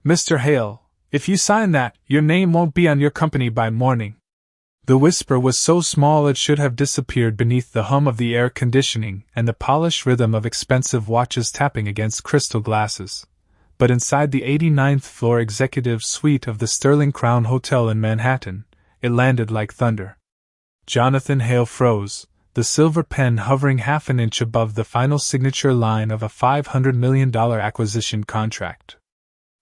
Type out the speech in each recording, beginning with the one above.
Mr. Hale, if you sign that, your name won't be on your company by morning. The whisper was so small it should have disappeared beneath the hum of the air conditioning and the polished rhythm of expensive watches tapping against crystal glasses. But inside the 89th floor executive suite of the Sterling Crown Hotel in Manhattan, it landed like thunder. Jonathan Hale froze, the silver pen hovering half an inch above the final signature line of a $500 million acquisition contract.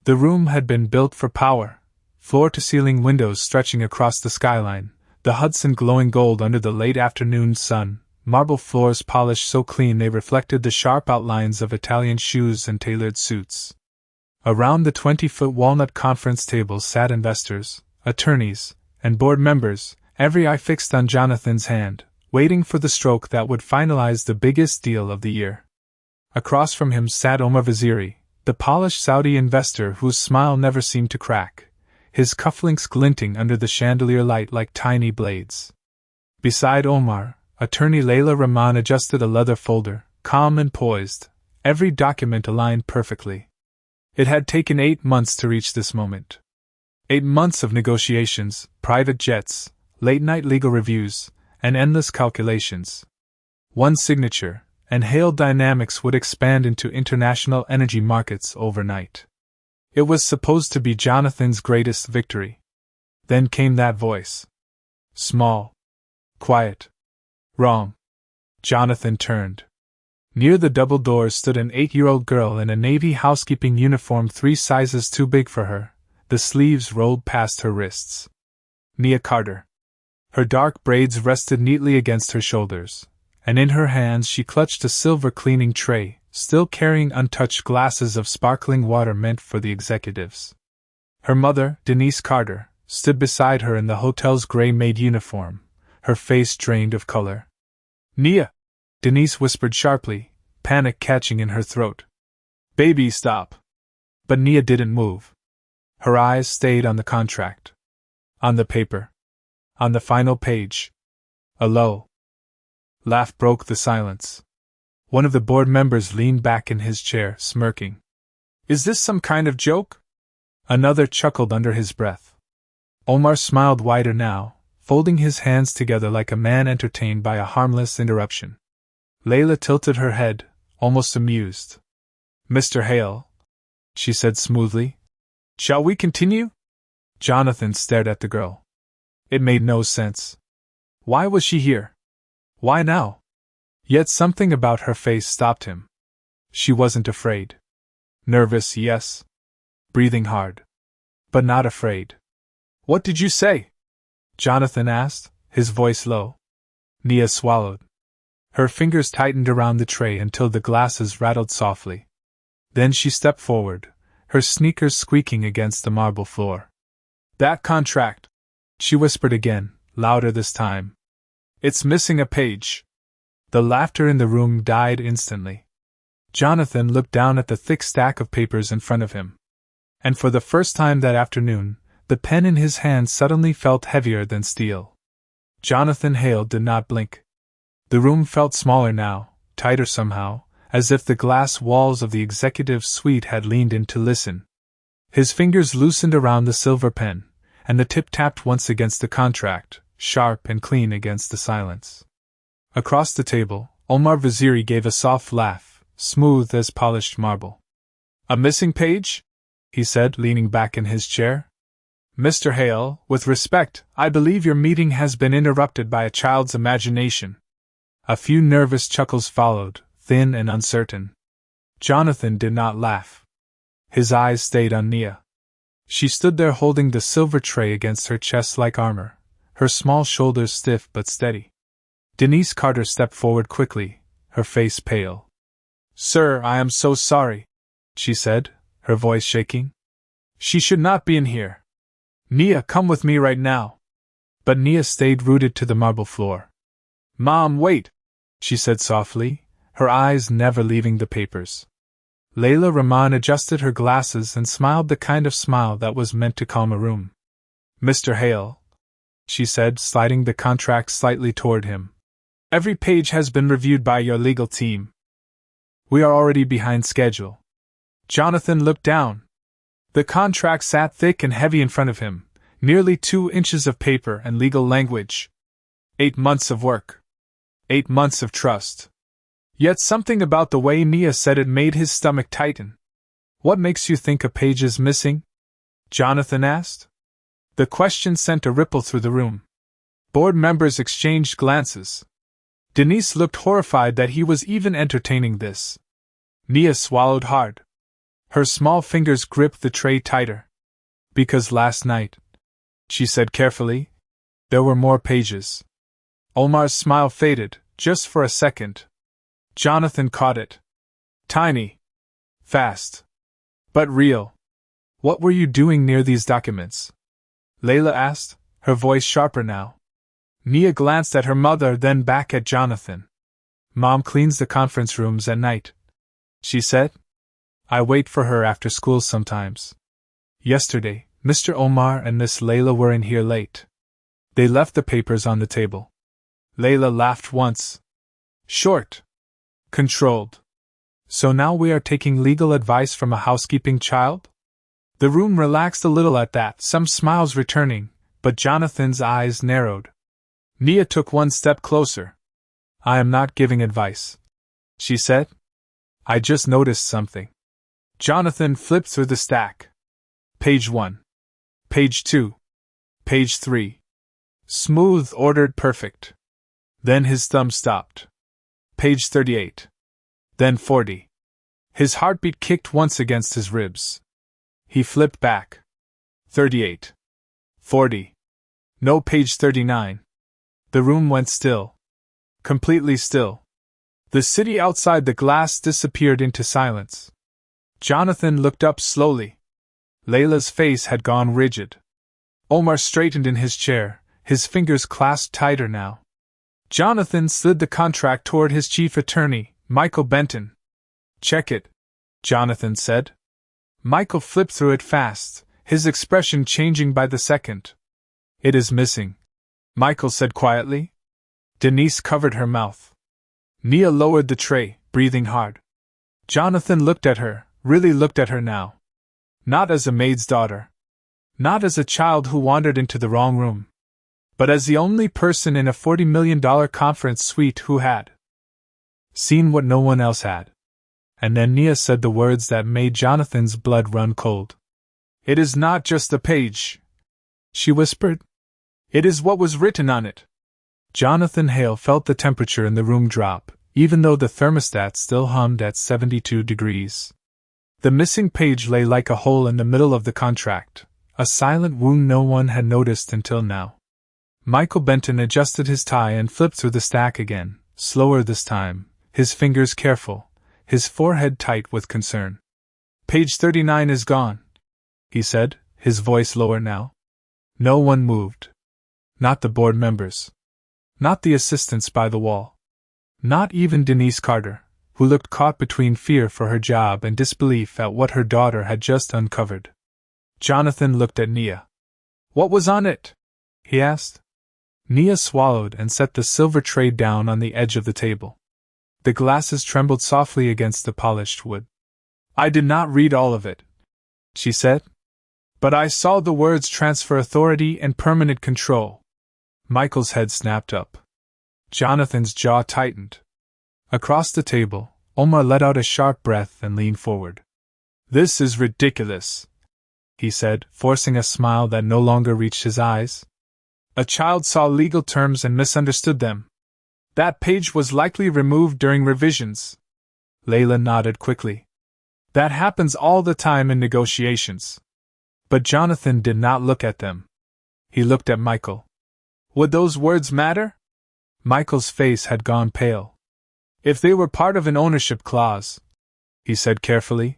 The room had been built for power, floor-to-ceiling windows stretching across the skyline, the Hudson glowing gold under the late afternoon sun, marble floors polished so clean they reflected the sharp outlines of Italian shoes and tailored suits. Around the 20-foot walnut conference table sat investors, attorneys, and board members, every eye fixed on Jonathan's hand, waiting for the stroke that would finalize the biggest deal of the year. Across from him sat Omar Vaziri, the polished Saudi investor whose smile never seemed to crack, his cufflinks glinting under the chandelier light like tiny blades. Beside Omar, attorney Layla Rahman adjusted a leather folder, calm and poised, every document aligned perfectly. It had taken 8 months to reach this moment. 8 months of negotiations, private jets, late-night legal reviews, and endless calculations. One signature, and Hale Dynamics would expand into international energy markets overnight. It was supposed to be Jonathan's greatest victory. Then came that voice. Small. Quiet. Wrong. Jonathan turned. Near the double doors stood an 8-year-old girl in a Navy housekeeping uniform 3 sizes too big for her, the sleeves rolled past her wrists. Nia Carter. Her dark braids rested neatly against her shoulders, and in her hands she clutched a silver cleaning tray, still carrying untouched glasses of sparkling water meant for the executives. Her mother, Denise Carter, stood beside her in the hotel's gray Maid uniform, her face drained of color. Nia! Denise whispered sharply, panic catching in her throat. Baby, stop! But Nia didn't move. Her eyes stayed on the contract. On the paper. On the final page. A low laugh broke the silence. One of the board members leaned back in his chair, smirking. Is this some kind of joke? Another chuckled under his breath. Omar smiled wider now, folding his hands together like a man entertained by a harmless interruption. Layla tilted her head, almost amused. Mr. Hale, she said smoothly. Shall we continue? Jonathan stared at the girl. It made no sense. Why was she here? Why now? Yet something about her face stopped him. She wasn't afraid. Nervous, yes. Breathing hard. But not afraid. What did you say? Jonathan asked, his voice low. Nia swallowed. Her fingers tightened around the tray until the glasses rattled softly. Then she stepped forward, her sneakers squeaking against the marble floor. That contract, she whispered again, louder this time. It's missing a page. The laughter in the room died instantly. Jonathan looked down at the thick stack of papers in front of him. And for the first time that afternoon, the pen in his hand suddenly felt heavier than steel. Jonathan Hale did not blink. The room felt smaller now, tighter somehow, as if the glass walls of the executive suite had leaned in to listen. His fingers loosened around the silver pen, and the tip tapped once against the contract, sharp and clean against the silence. Across the table, Omar Vaziri gave a soft laugh, smooth as polished marble. A missing page? He said, leaning back in his chair. Mr. Hale, with respect, I believe your meeting has been interrupted by a child's imagination. A few nervous chuckles followed, thin and uncertain. Jonathan did not laugh. His eyes stayed on Nia. She stood there holding the silver tray against her chest like armor, her small shoulders stiff but steady. Denise Carter stepped forward quickly, her face pale. Sir, I am so sorry, she said, her voice shaking. She should not be in here. Nia, come with me right now. But Nia stayed rooted to the marble floor. Mom, wait, she said softly, her eyes never leaving the papers. Layla Rahman adjusted her glasses and smiled the kind of smile that was meant to calm a room. Mr. Hale, she said, sliding the contract slightly toward him. Every page has been reviewed by your legal team. We are already behind schedule. Jonathan looked down. The contract sat thick and heavy in front of him, nearly 2 inches of paper and legal language. 8 months of work. 8 months of trust. Yet something about the way Nia said it made his stomach tighten. What makes you think a page is missing? Jonathan asked. The question sent a ripple through the room. Board members exchanged glances. Denise looked horrified that he was even entertaining this. Nia swallowed hard. Her small fingers gripped the tray tighter. Because last night, she said carefully, there were more pages. Omar's smile faded, just for a second. Jonathan caught it. Tiny. Fast. But real. What were you doing near these documents? Layla asked, her voice sharper now. Nia glanced at her mother, then back at Jonathan. Mom cleans the conference rooms at night, she said. I wait for her after school sometimes. Yesterday, Mr. Omar and Miss Layla were in here late. They left the papers on the table. Layla laughed once. Short. Controlled. So now we are taking legal advice from a housekeeping child? The room relaxed a little at that, some smiles returning, but Jonathan's eyes narrowed. Nia took one step closer. I am not giving advice, she said. I just noticed something. Jonathan flipped through the stack. Page 1. Page 2. Page 3. Smooth, ordered, perfect. Then his thumb stopped. Page 38. Then 40. His heartbeat kicked once against his ribs. He flipped back. 38. 40. No, page 39. The room went still. Completely still. The city outside the glass disappeared into silence. Jonathan looked up slowly. Layla's face had gone rigid. Omar straightened in his chair, his fingers clasped tighter now. Jonathan slid the contract toward his chief attorney, Michael Benton. Check it, Jonathan said. Michael flipped through it fast, his expression changing by the second. It is missing, Michael said quietly. Denise covered her mouth. Nia lowered the tray, breathing hard. Jonathan looked at her, really looked at her now. Not as a maid's daughter. Not as a child who wandered into the wrong room. But as the only person in a $40 million conference suite who had seen what no one else had. And then Nia said the words that made Jonathan's blood run cold. It is not just a page, she whispered. It is what was written on it. Jonathan Hale felt the temperature in the room drop, even though the thermostat still hummed at 72 degrees. The missing page lay like a hole in the middle of the contract, a silent wound no one had noticed until now. Michael Benton adjusted his tie and flipped through the stack again, slower this time, his fingers careful, his forehead tight with concern. Page 39 is gone, he said, his voice lower now. No one moved. Not the board members. Not the assistants by the wall. Not even Denise Carter, who looked caught between fear for her job and disbelief at what her daughter had just uncovered. Jonathan looked at Nia. What was on it? He asked. Nia swallowed and set the silver tray down on the edge of the table. The glasses trembled softly against the polished wood. I did not read all of it, she said. But I saw the words transfer authority and permanent control. Michael's head snapped up. Jonathan's jaw tightened. Across the table, Omar let out a sharp breath and leaned forward. This is ridiculous, he said, forcing a smile that no longer reached his eyes. A child saw legal terms and misunderstood them. That page was likely removed during revisions. Layla nodded quickly. That happens all the time in negotiations. But Jonathan did not look at them. He looked at Michael. Would those words matter? Michael's face had gone pale. If they were part of an ownership clause, he said carefully,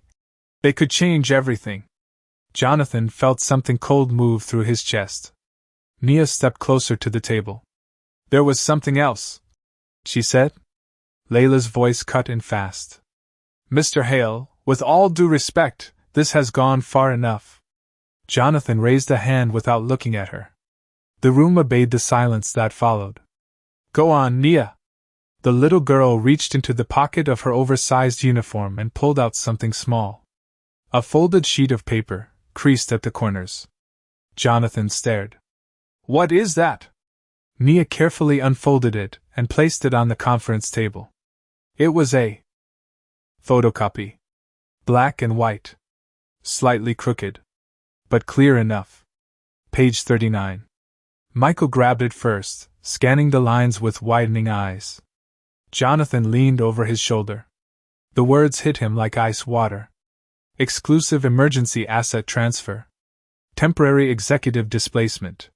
they could change everything. Jonathan felt something cold move through his chest. Nia stepped closer to the table. There was something else, she said. Layla's voice cut in fast. Mr. Hale, with all due respect, this has gone far enough. Jonathan raised a hand without looking at her. The room obeyed the silence that followed. Go on, Nia. The little girl reached into the pocket of her oversized uniform and pulled out something small. A folded sheet of paper, creased at the corners. Jonathan stared. What is that? Nia carefully unfolded it and placed it on the conference table. It was a photocopy. Black and white. Slightly crooked. But clear enough. Page 39. Michael grabbed it first, scanning the lines with widening eyes. Jonathan leaned over his shoulder. The words hit him like ice water. Exclusive emergency asset transfer. Temporary executive displacement.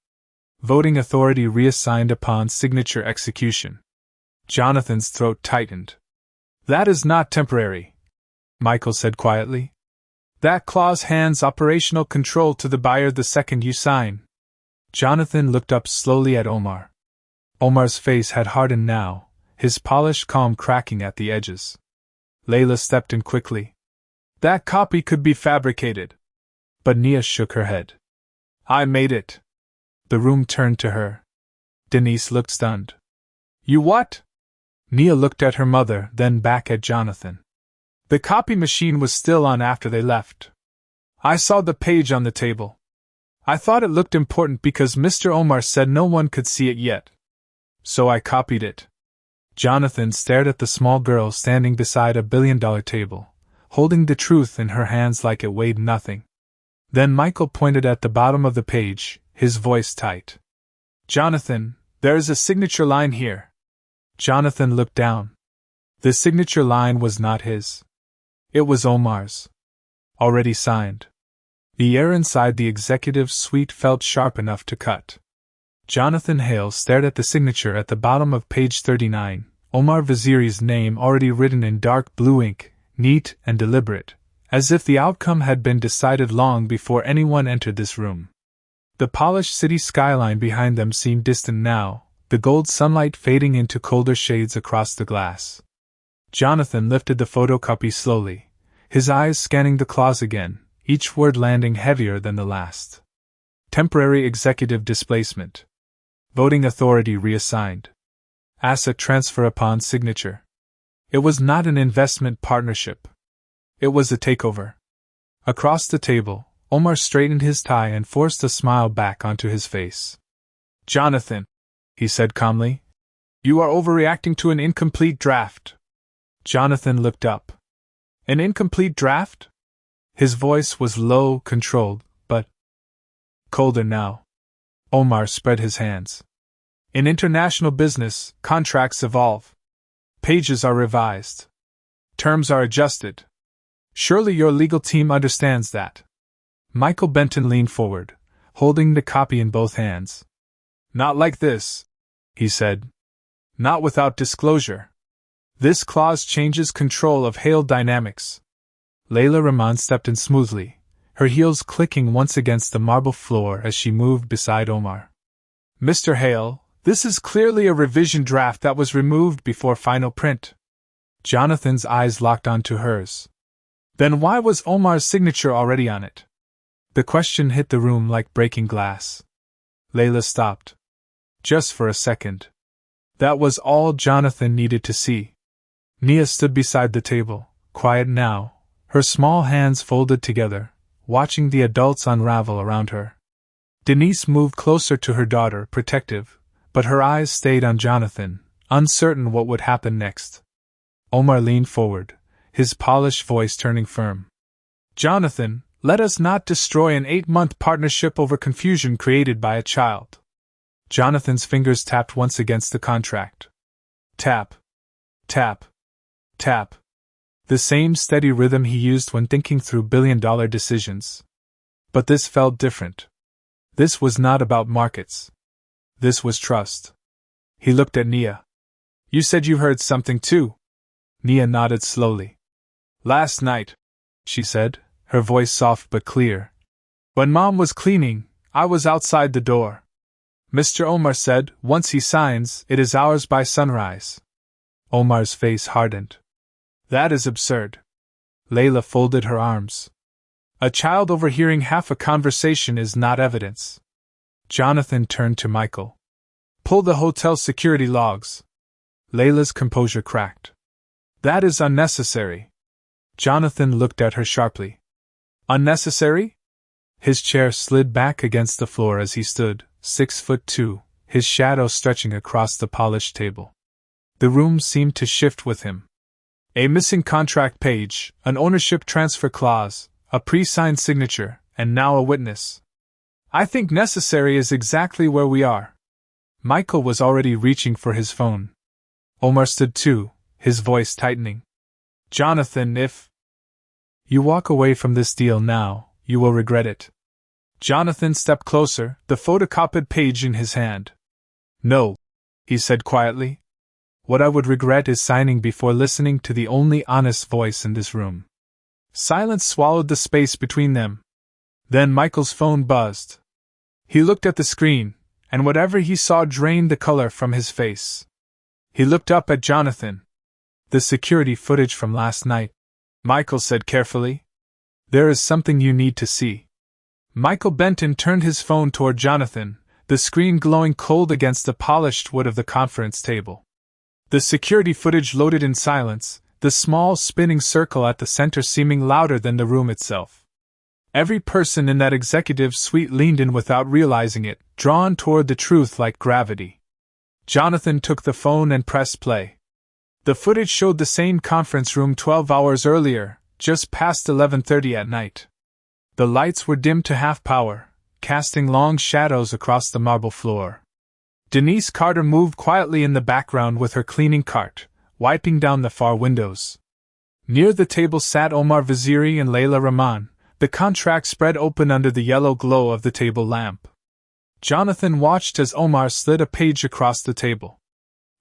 Voting authority reassigned upon signature execution. Jonathan's throat tightened. That is not temporary, Michael said quietly. That clause hands operational control to the buyer the second you sign. Jonathan looked up slowly at Omar. Omar's face had hardened now, his polished calm cracking at the edges. Layla stepped in quickly. That copy could be fabricated. But Nia shook her head. I made it. The room turned to her. Denise looked stunned. You what? Nia looked at her mother, then back at Jonathan. The copy machine was still on after they left. I saw the page on the table. I thought it looked important because Mr. Omar said no one could see it yet. So I copied it. Jonathan stared at the small girl standing beside a billion-dollar table, holding the truth in her hands like it weighed nothing. Then Michael pointed at the bottom of the page, his voice tight. Jonathan, there is a signature line here. Jonathan looked down. The signature line was not his. It was Omar's. Already signed. The air inside the executive suite felt sharp enough to cut. Jonathan Hale stared at the signature at the bottom of page 39, Omar Vaziri's name already written in dark blue ink, neat and deliberate, as if the outcome had been decided long before anyone entered this room. The polished city skyline behind them seemed distant now, the gold sunlight fading into colder shades across the glass. Jonathan lifted the photocopy slowly, his eyes scanning the clause again, each word landing heavier than the last. Temporary executive displacement. Voting authority reassigned. Asset transfer upon signature. It was not an investment partnership. It was a takeover. Across the table, Omar straightened his tie and forced a smile back onto his face. Jonathan, he said calmly, you are overreacting to an incomplete draft. Jonathan looked up. An incomplete draft? His voice was low, controlled, but colder now. Omar spread his hands. In international business, contracts evolve. Pages are revised. Terms are adjusted. Surely your legal team understands that. Michael Benton leaned forward, holding the copy in both hands. Not like this, he said. Not without disclosure. This clause changes control of Hale Dynamics. Layla Rahman stepped in smoothly, her heels clicking once against the marble floor as she moved beside Omar. Mr. Hale, this is clearly a revision draft that was removed before final print. Jonathan's eyes locked onto hers. Then why was Omar's signature already on it? The question hit the room like breaking glass. Layla stopped. Just for a second. That was all Jonathan needed to see. Nia stood beside the table, quiet now, her small hands folded together, watching the adults unravel around her. Denise moved closer to her daughter, protective, but her eyes stayed on Jonathan, uncertain what would happen next. Omar leaned forward, his polished voice turning firm. Jonathan, let us not destroy an 8-month partnership over confusion created by a child. Jonathan's fingers tapped once against the contract. Tap. Tap. Tap. The same steady rhythm he used when thinking through billion-dollar decisions. But this felt different. This was not about markets. This was trust. He looked at Nia. You said you heard something too? Nia nodded slowly. Last night, she said, her voice soft but clear. When Mom was cleaning, I was outside the door. Mr. Omar said, once he signs, it is ours by sunrise. Omar's face hardened. That is absurd. Layla folded her arms. A child overhearing half a conversation is not evidence. Jonathan turned to Michael. Pull the hotel security logs. Layla's composure cracked. That is unnecessary. Jonathan looked at her sharply. Unnecessary? His chair slid back against the floor as he stood, 6'2", his shadow stretching across the polished table. The room seemed to shift with him. A missing contract page, an ownership transfer clause, a pre-signed signature, and now a witness. I think necessary is exactly where we are. Michael was already reaching for his phone. Omar stood too, his voice tightening. Jonathan, if you walk away from this deal now, you will regret it. Jonathan stepped closer, the photocopied page in his hand. No, he said quietly. What I would regret is signing before listening to the only honest voice in this room. Silence swallowed the space between them. Then Michael's phone buzzed. He looked at the screen, and whatever he saw drained the color from his face. He looked up at Jonathan. The security footage from last night, Michael said carefully. There is something you need to see. Michael bent and turned his phone toward Jonathan, the screen glowing cold against the polished wood of the conference table. The security footage loaded in silence, the small spinning circle at the center seeming louder than the room itself. Every person in that executive suite leaned in without realizing it, drawn toward the truth like gravity. Jonathan took the phone and pressed play. The footage showed the same conference room 12 hours earlier, just past 11:30 at night. The lights were dimmed to half power, casting long shadows across the marble floor. Denise Carter moved quietly in the background with her cleaning cart, wiping down the far windows. Near the table sat Omar Vaziri and Layla Rahman, the contract spread open under the yellow glow of the table lamp. Jonathan watched as Omar slid a page across the table.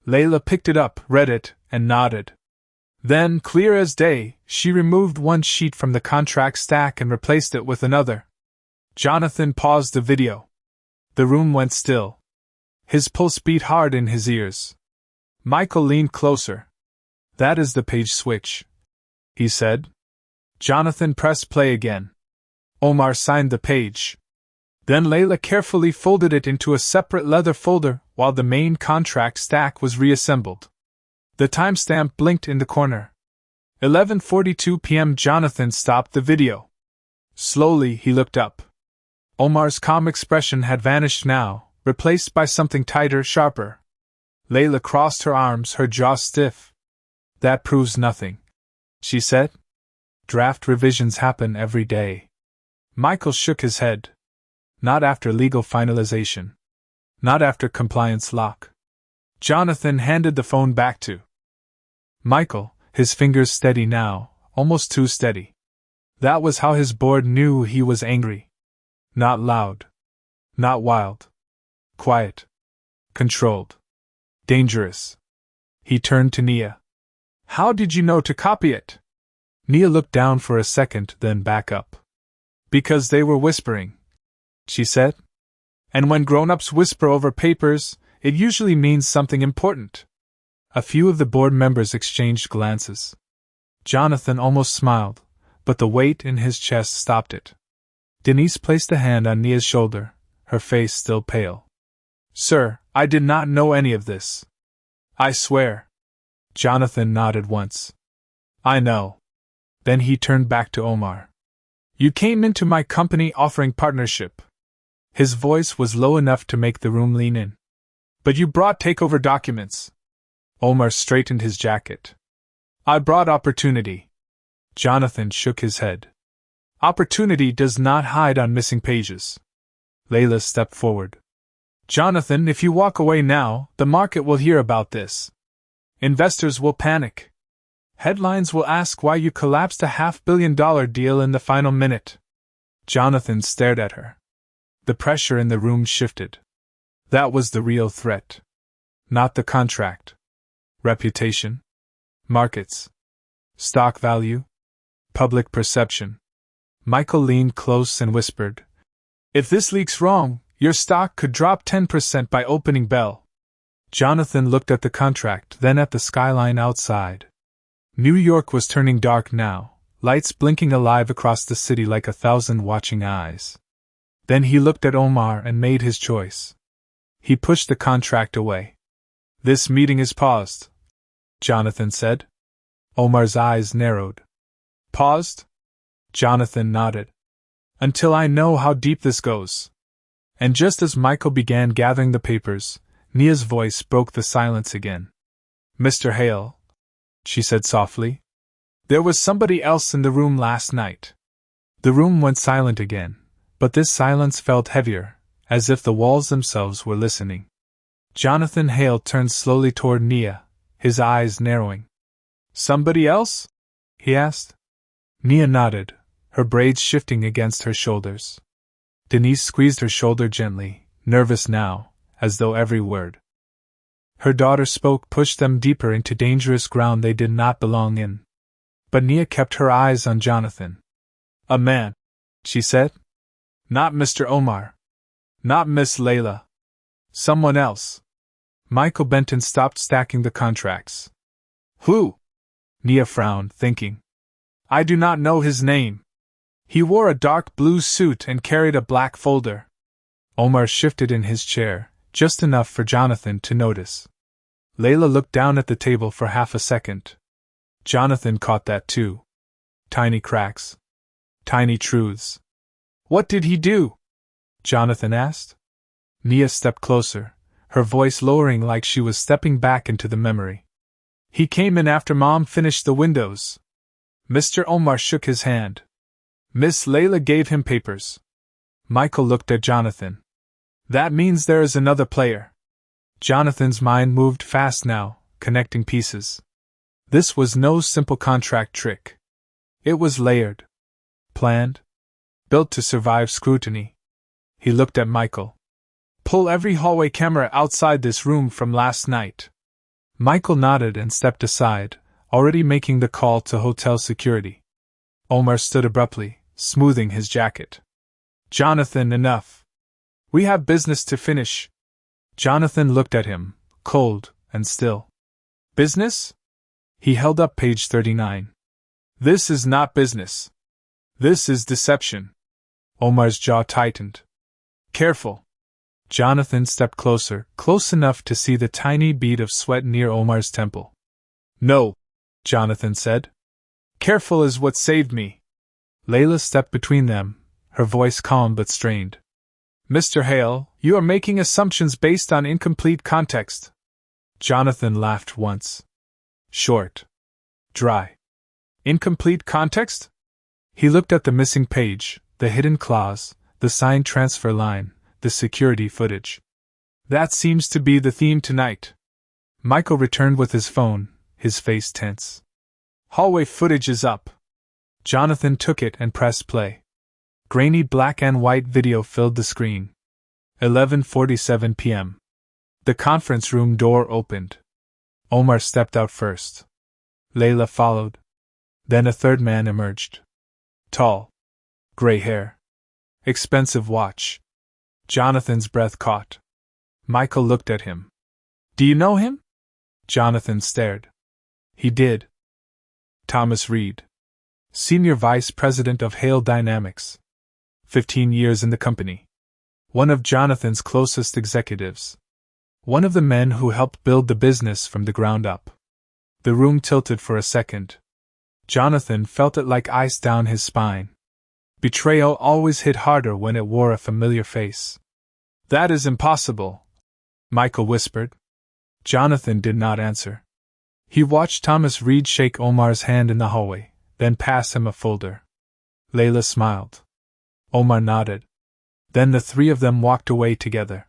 Layla picked it up, read it, and nodded. Then, clear as day, she removed one sheet from the contract stack and replaced it with another. Jonathan paused the video. The room went still. His pulse beat hard in his ears. Michael leaned closer. That is the page switch, he said. Jonathan pressed play again. Omar signed the page. Then Layla carefully folded it into a separate leather folder while the main contract stack was reassembled. The timestamp blinked in the corner. 11:42 p.m. Jonathan stopped the video. Slowly he looked up. Omar's calm expression had vanished now, replaced by something tighter, sharper. Layla crossed her arms, her jaw stiff. That proves nothing, she said. Draft revisions happen every day. Michael shook his head. Not after legal finalization. Not after compliance lock. Jonathan handed the phone back to Michael, his fingers steady now, almost too steady. That was how his board knew he was angry. Not loud. Not wild. Quiet. Controlled. Dangerous. He turned to Nia. How did you know to copy it? Nia looked down for a second, then back up. Because they were whispering, she said. And when grown-ups whisper over papers, it usually means something important. A few of the board members exchanged glances. Jonathan almost smiled, but the weight in his chest stopped it. Denise placed a hand on Nia's shoulder, her face still pale. Sir, I did not know any of this. I swear. Jonathan nodded once. I know. Then he turned back to Omar. You came into my company offering partnership. His voice was low enough to make the room lean in. But you brought takeover documents. Omar straightened his jacket. I brought opportunity. Jonathan shook his head. Opportunity does not hide on missing pages. Layla stepped forward. Jonathan, if you walk away now, the market will hear about this. Investors will panic. Headlines will ask why you collapsed a $500 million deal in the final minute. Jonathan stared at her. The pressure in the room shifted. That was the real threat. Not the contract. Reputation. Markets. Stock value. Public perception. Michael leaned close and whispered. If this leaks wrong, your stock could drop 10% by opening bell. Jonathan looked at the contract, then at the skyline outside. New York was turning dark now, lights blinking alive across the city like 1,000 watching eyes. Then he looked at Omar and made his choice. He pushed the contract away. This meeting is paused, Jonathan said. Omar's eyes narrowed. Paused? Jonathan nodded. Until I know how deep this goes. And just as Michael began gathering the papers, Nia's voice broke the silence again. Mr. Hale, she said softly. There was somebody else in the room last night. The room went silent again, but this silence felt heavier, as if the walls themselves were listening. Jonathan Hale turned slowly toward Nia, his eyes narrowing. Somebody else? He asked. Nia nodded, her braids shifting against her shoulders. Denise squeezed her shoulder gently, nervous now, as though every word her daughter spoke pushed them deeper into dangerous ground they did not belong in. But Nia kept her eyes on Jonathan. A man, she said. Not Mr. Omar. Not Miss Layla. Someone else. Michael Benton stopped stacking the contracts. Who? Nia frowned, thinking. I do not know his name. He wore a dark blue suit and carried a black folder. Omar shifted in his chair, just enough for Jonathan to notice. Layla looked down at the table for half a second. Jonathan caught that too. Tiny cracks. Tiny truths. What did he do? Jonathan asked. Nia stepped closer, her voice lowering like she was stepping back into the memory. He came in after Mom finished the windows. Mr. Omar shook his hand. Miss Layla gave him papers. Michael looked at Jonathan. That means there is another player. Jonathan's mind moved fast now, connecting pieces. This was no simple contract trick. It was layered. Planned. Built to survive scrutiny. He looked at Michael. Pull every hallway camera outside this room from last night. Michael nodded and stepped aside, already making the call to hotel security. Omar stood abruptly, smoothing his jacket. Jonathan, enough. We have business to finish. Jonathan looked at him, cold and still. Business? He held up page 39. This is not business. This is deception. Omar's jaw tightened. Careful. Jonathan stepped closer, close enough to see the tiny bead of sweat near Omar's temple. No, Jonathan said. Careful is what saved me. Layla stepped between them, her voice calm but strained. Mr. Hale, you are making assumptions based on incomplete context. Jonathan laughed once. Short. Dry. Incomplete context? He looked at the missing page, the hidden clause, the signed transfer line, the security footage. That seems to be the theme tonight. Michael returned with his phone, his face tense. Hallway footage is up. Jonathan took it and pressed play. Grainy black and white video filled the screen. 11:47 p.m. The conference room door opened. Omar stepped out first. Layla followed. Then a third man emerged. Tall. Gray hair. Expensive watch. Jonathan's breath caught. Michael looked at him. Do you know him? Jonathan stared. He did. Thomas Reed. Senior Vice President of Hale Dynamics. 15 years in the company. One of Jonathan's closest executives. One of the men who helped build the business from the ground up. The room tilted for a second. Jonathan felt it like ice down his spine. Betrayal always hit harder when it wore a familiar face. That is impossible, Michael whispered. Jonathan did not answer. He watched Thomas Reed shake Omar's hand in the hallway, then pass him a folder. Layla smiled. Omar nodded. Then the three of them walked away together.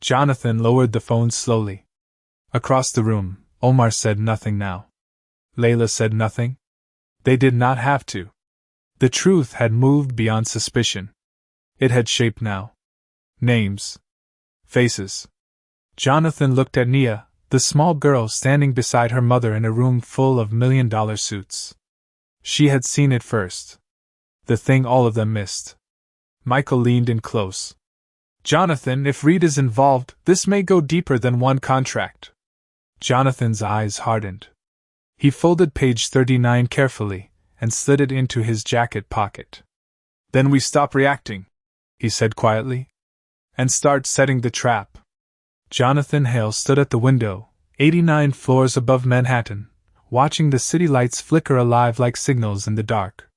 Jonathan lowered the phone slowly. Across the room, Omar said nothing now. Layla said nothing. They did not have to. The truth had moved beyond suspicion. It had shaped now. Names. Faces. Jonathan looked at Nia, the small girl standing beside her mother in a room full of $1,000,000 suits. She had seen it first. The thing all of them missed. Michael leaned in close. Jonathan, if Reed is involved, this may go deeper than one contract. Jonathan's eyes hardened. He folded page 39 carefully and slid it into his jacket pocket. Then we stop reacting, he said quietly, and start setting the trap. Jonathan Hale stood at the window, 89 floors above Manhattan, watching the city lights flicker alive like signals in the dark.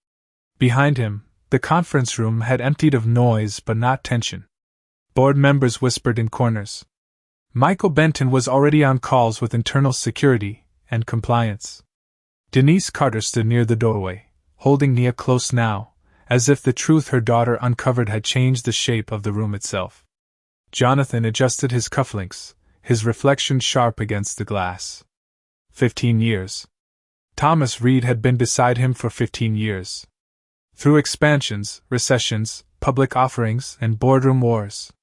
Behind him, The conference room had emptied of noise but not tension. Board members whispered in corners. Michael Benton was already on calls with internal security and compliance. Denise Carter stood near the doorway, holding Nia close now, as if the truth her daughter uncovered had changed the shape of the room itself. Jonathan adjusted his cufflinks, his reflection sharp against the glass. 15 years. Thomas Reed had been beside him for 15 years. Through expansions, recessions, public offerings, and boardroom wars.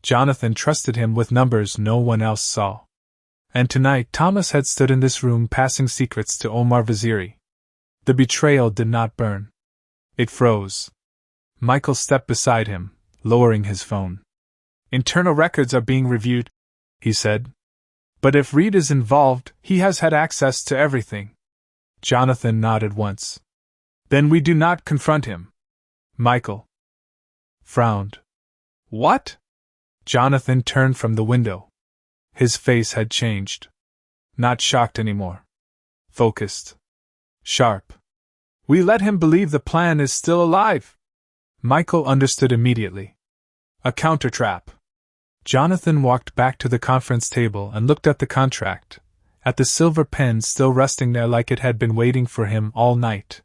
Jonathan trusted him with numbers no one else saw. And tonight Thomas had stood in this room passing secrets to Omar Vaziri. The betrayal did not burn. It froze. Michael stepped beside him, lowering his phone. "Internal records are being reviewed," he said. "But if Reed is involved, he has had access to everything." Jonathan nodded once. "Then we do not confront him." Michael frowned. "What?" Jonathan turned from the window. His face had changed. Not shocked anymore. Focused. Sharp. "We let him believe the plan is still alive." Michael understood immediately. A countertrap. Jonathan walked back to the conference table and looked at the contract, at the silver pen still resting there like it had been waiting for him all night.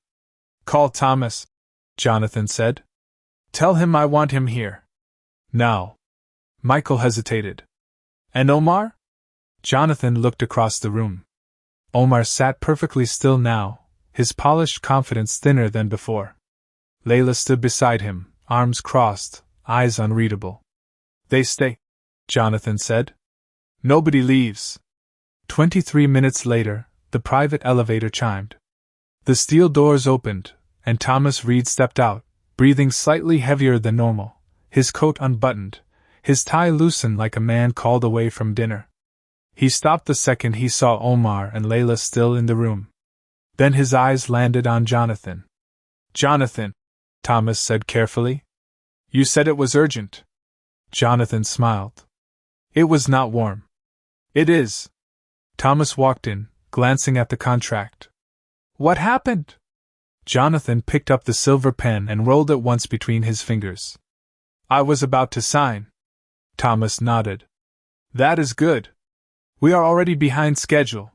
"Call Thomas," Jonathan said. "Tell him I want him here. Now." Michael hesitated. "And Omar?" Jonathan looked across the room. Omar sat perfectly still now, his polished confidence thinner than before. Layla stood beside him, arms crossed, eyes unreadable. "They stay," Jonathan said. "Nobody leaves." 23 minutes later, the private elevator chimed. The steel doors opened, and Thomas Reed stepped out, breathing slightly heavier than normal, his coat unbuttoned, his tie loosened like a man called away from dinner. He stopped the second he saw Omar and Layla still in the room. Then his eyes landed on Jonathan. "Jonathan," Thomas said carefully. "You said it was urgent." Jonathan smiled. "It was not warm." "It is." Thomas walked in, glancing at the contract. "What happened?" Jonathan picked up the silver pen and rolled it once between his fingers. "I was about to sign." Thomas nodded. "That is good. We are already behind schedule."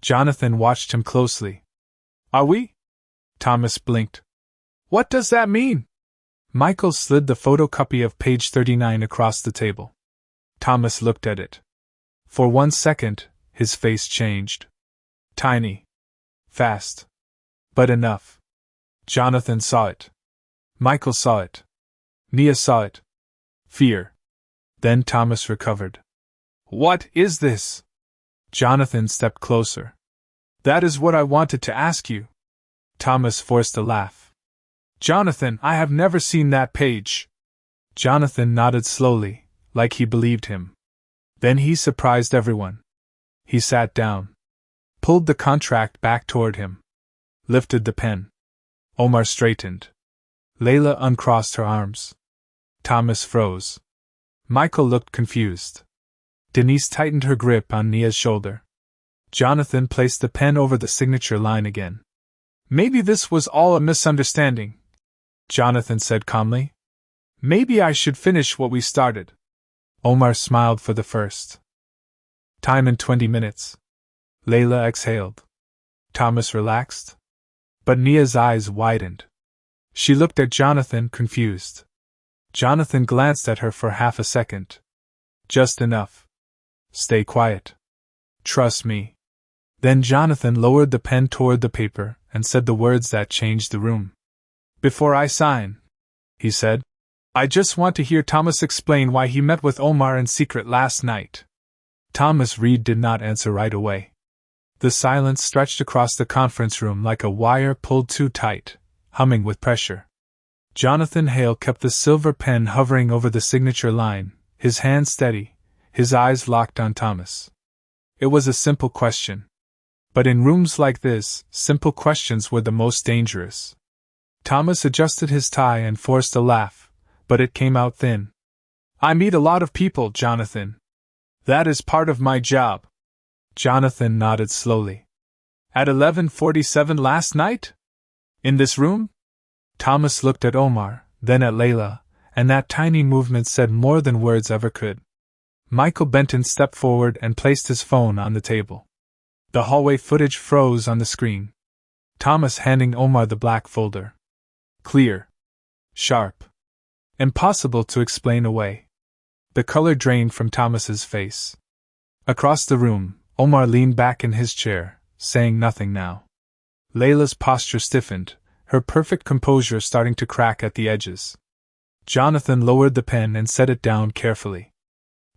Jonathan watched him closely. "Are we?" Thomas blinked. "What does that mean?" Michael slid the photocopy of page 39 across the table. Thomas looked at it. For 1 second, his face changed. Tiny. Fast. But enough. Jonathan saw it. Michael saw it. Nia saw it. Fear. Then Thomas recovered. "What is this?" Jonathan stepped closer. "That is what I wanted to ask you." Thomas forced a laugh. "Jonathan, I have never seen that page." Jonathan nodded slowly, like he believed him. Then he surprised everyone. He sat down. Pulled the contract back toward him. Lifted the pen. Omar straightened. Layla uncrossed her arms. Thomas froze. Michael looked confused. Denise tightened her grip on Nia's shoulder. Jonathan placed the pen over the signature line again. "Maybe this was all a misunderstanding," Jonathan said calmly. "Maybe I should finish what we started." Omar smiled for the first time in 20 minutes. Layla exhaled. Thomas relaxed. But Nia's eyes widened. She looked at Jonathan, confused. Jonathan glanced at her for half a second. "Just enough. Stay quiet. Trust me." Then Jonathan lowered the pen toward the paper and said the words that changed the room. "Before I sign," he said, "I just want to hear Thomas explain why he met with Omar in secret last night." Thomas Reed did not answer right away. The silence stretched across the conference room like a wire pulled too tight, humming with pressure. Jonathan Hale kept the silver pen hovering over the signature line, his hand steady, his eyes locked on Thomas. It was a simple question. But in rooms like this, simple questions were the most dangerous. Thomas adjusted his tie and forced a laugh, but it came out thin. "I meet a lot of people, Jonathan. That is part of my job." Jonathan nodded slowly. "At 11:47 last night? In this room?" Thomas looked at Omar, then at Layla, and that tiny movement said more than words ever could. Michael Benton stepped forward and placed his phone on the table. The hallway footage froze on the screen. Thomas handing Omar the black folder. Clear. Sharp. Impossible to explain away. The color drained from Thomas's face. Across the room, Omar leaned back in his chair, saying nothing now. Layla's posture stiffened, her perfect composure starting to crack at the edges. Jonathan lowered the pen and set it down carefully.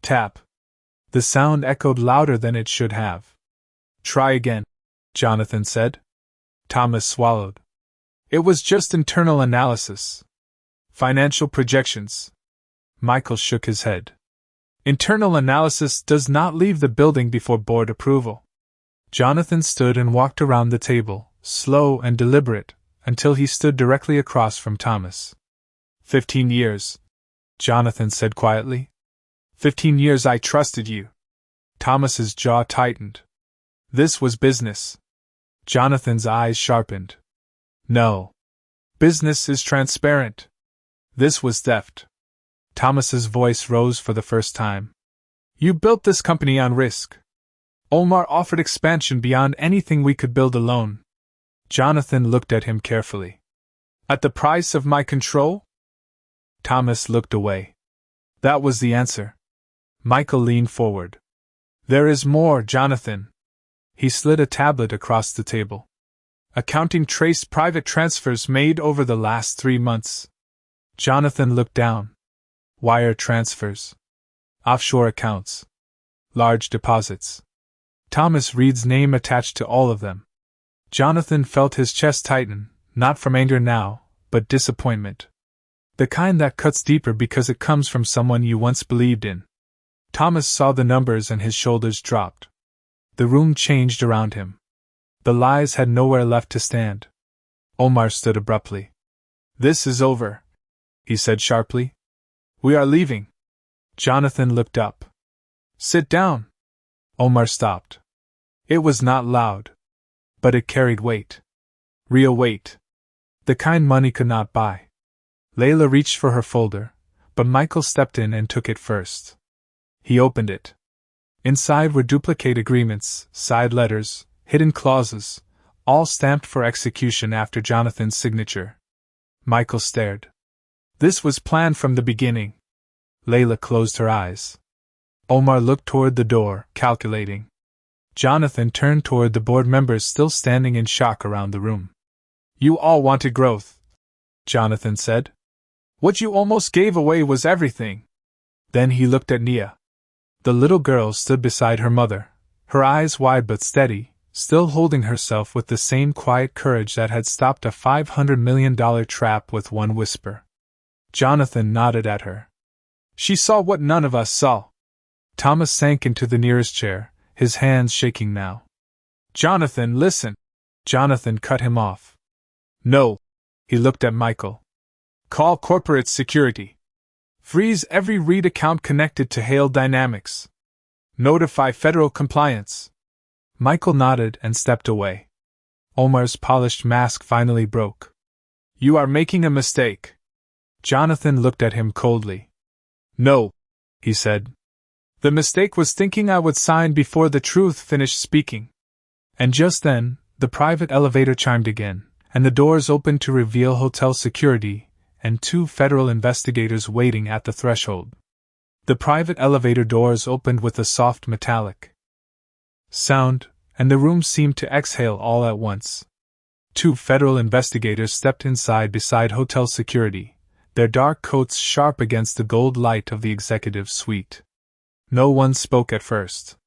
Tap. The sound echoed louder than it should have. Try again, Jonathan said. Thomas swallowed. It was just internal analysis. Financial projections. Michael shook his head. Internal analysis does not leave the building before board approval. Jonathan stood and walked around the table, slow and deliberate, until he stood directly across from Thomas. 15 years, Jonathan said quietly. 15 years I trusted you. Thomas's jaw tightened. This was business. Jonathan's eyes sharpened. No. Business is transparent. This was theft. Thomas's voice rose for the first time. You built this company on risk. Omar offered expansion beyond anything we could build alone. Jonathan looked at him carefully. At the price of my control? Thomas looked away. That was the answer. Michael leaned forward. There is more, Jonathan. He slid a tablet across the table. Accounting traced private transfers made over the last 3 months. Jonathan looked down. Wire transfers. Offshore accounts. Large deposits. Thomas Reed's name attached to all of them. Jonathan felt his chest tighten, not from anger now, but disappointment. The kind that cuts deeper because it comes from someone you once believed in. Thomas saw the numbers and his shoulders dropped. The room changed around him. The lies had nowhere left to stand. Omar stood abruptly. This is over, he said sharply. We are leaving. Jonathan looked up. Sit down. Omar stopped. It was not loud. But it carried weight. Real weight. The kind money could not buy. Layla reached for her folder, but Michael stepped in and took it first. He opened it. Inside were duplicate agreements, side letters, hidden clauses, all stamped for execution after Jonathan's signature. Michael stared. This was planned from the beginning. Layla closed her eyes. Omar looked toward the door, calculating. Jonathan turned toward the board members still standing in shock around the room. You all wanted growth, Jonathan said. What you almost gave away was everything. Then he looked at Nia. The little girl stood beside her mother, her eyes wide but steady, still holding herself with the same quiet courage that had stopped a $500 million trap with one whisper. Jonathan nodded at her. She saw what none of us saw. Thomas sank into the nearest chair, his hands shaking now. Jonathan, listen. Jonathan cut him off. No. He looked at Michael. Call corporate security. Freeze every Reed account connected to Hale Dynamics. Notify federal compliance. Michael nodded and stepped away. Omar's polished mask finally broke. You are making a mistake. Jonathan looked at him coldly. No, he said. The mistake was thinking I would sign before the truth finished speaking. And just then, the private elevator chimed again, and the doors opened to reveal hotel security and 2 federal investigators waiting at the threshold. The private elevator doors opened with a soft metallic sound, and the room seemed to exhale all at once. 2 federal investigators stepped inside beside hotel security, their dark coats sharp against the gold light of the executive suite. No one spoke at first.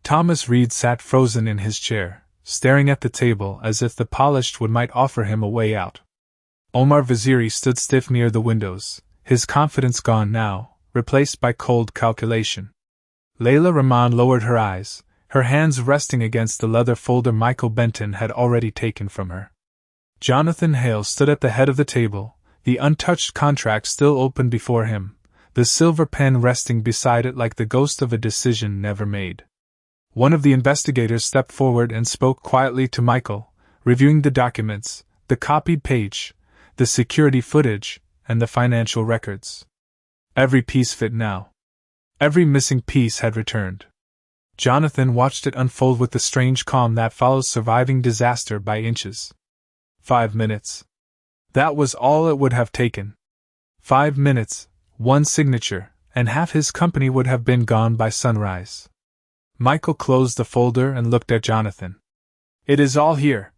Thomas Reed sat frozen in his chair, staring at the table as if the polished wood might offer him a way out. Omar Vaziri stood stiff near the windows, his confidence gone now, replaced by cold calculation. Layla Rahman lowered her eyes, her hands resting against the leather folder Michael Benton had already taken from her. Jonathan Hale stood at the head of the table, the untouched contract still open before him, the silver pen resting beside it like the ghost of a decision never made. One of the investigators stepped forward and spoke quietly to Michael, reviewing the documents, the copied page, the security footage, and the financial records. Every piece fit now. Every missing piece had returned. Jonathan watched it unfold with the strange calm that follows surviving disaster by inches. 5 minutes. That was all it would have taken. 5 minutes, one signature, and half his company would have been gone by sunrise. Michael closed the folder and looked at Jonathan. "It is all here,"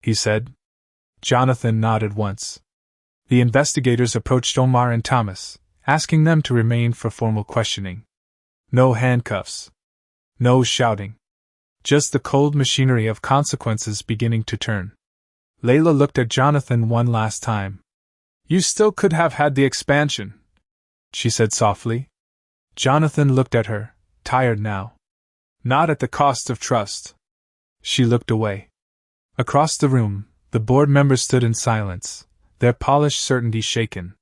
he said. Jonathan nodded once. The investigators approached Omar and Thomas, asking them to remain for formal questioning. No handcuffs. No shouting. Just the cold machinery of consequences beginning to turn. Layla looked at Jonathan one last time. "You still could have had the expansion," she said softly. Jonathan looked at her, tired now. "Not at the cost of trust." She looked away. Across the room, the board members stood in silence, their polished certainty shaken.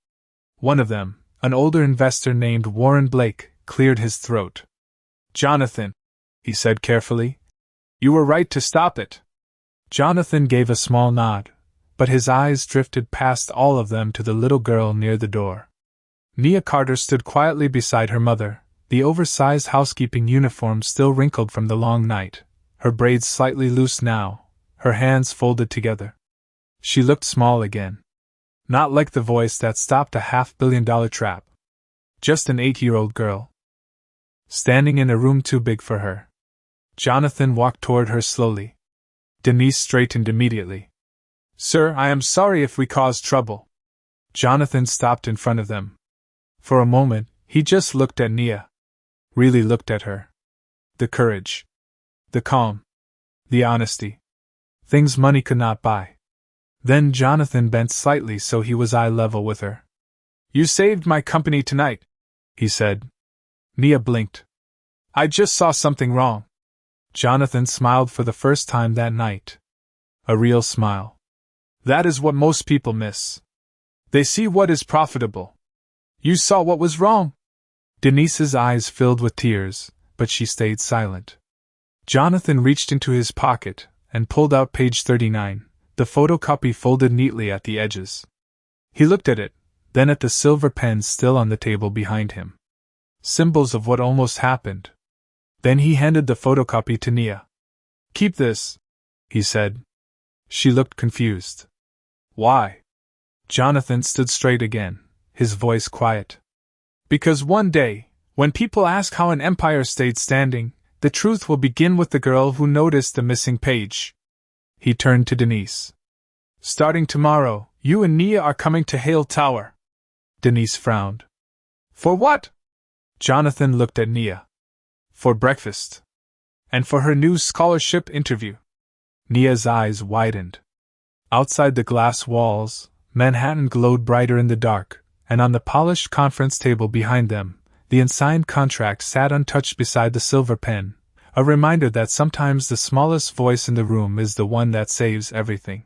One of them, an older investor named Warren Blake, cleared his throat. "Jonathan," he said carefully, "you were right to stop it." Jonathan gave a small nod, but his eyes drifted past all of them to the little girl near the door. Nia Carter stood quietly beside her mother, the oversized housekeeping uniform still wrinkled from the long night, her braids slightly loose now, her hands folded together. She looked small again. Not like the voice that stopped a $500 million trap. Just an 8-year-old girl. Standing in a room too big for her. Jonathan walked toward her slowly. Denise straightened immediately. "Sir, I am sorry if we caused trouble." Jonathan stopped in front of them. For a moment, he just looked at Nia. Really looked at her. The courage. The calm. The honesty. Things money could not buy. Then Jonathan bent slightly so he was eye level with her. "You saved my company tonight," he said. Nia blinked. "I just saw something wrong." Jonathan smiled for the first time that night. A real smile. "That is what most people miss. They see what is profitable. You saw what was wrong." Denise's eyes filled with tears, but she stayed silent. Jonathan reached into his pocket and pulled out page 39, the photocopy folded neatly at the edges. He looked at it, then at the silver pens still on the table behind him. Symbols of what almost happened. Then he handed the photocopy to Nia. "Keep this," he said. She looked confused. "Why?" Jonathan stood straight again, his voice quiet. "Because one day, when people ask how an empire stayed standing, the truth will begin with the girl who noticed the missing page." He turned to Denise. "Starting tomorrow, you and Nia are coming to Hale Tower." Denise frowned. "For what?" Jonathan looked at Nia. "For breakfast. And for her new scholarship interview." Nia's eyes widened. Outside the glass walls, Manhattan glowed brighter in the dark, and on the polished conference table behind them, the unsigned contract sat untouched beside the silver pen, a reminder that sometimes the smallest voice in the room is the one that saves everything.